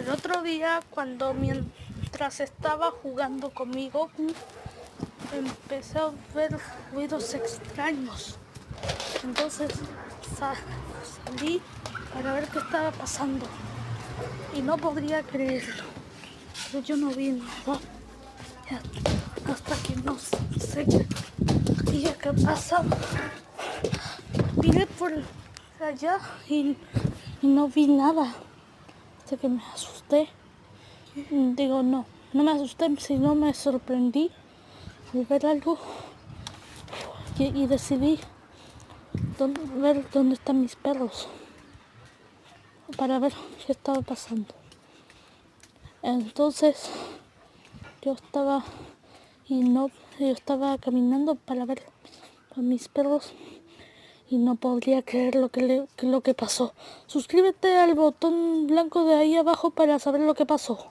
El otro día, mientras estaba jugando con mi Goku, empecé a ver ruidos extraños. Entonces salí para ver qué estaba pasando y no podría creerlo, pero yo no vi nada hasta que no sé qué pasaba. Miré por allá y no vi nada hasta que me asusté. Digo, no me asusté, sino me sorprendí al ver algo y decidí ver dónde están mis perros para ver qué estaba pasando. Entonces yo estaba caminando para ver a mis perros y no podría creer lo que pasó. Suscríbete al botón blanco de ahí abajo para saber lo que pasó.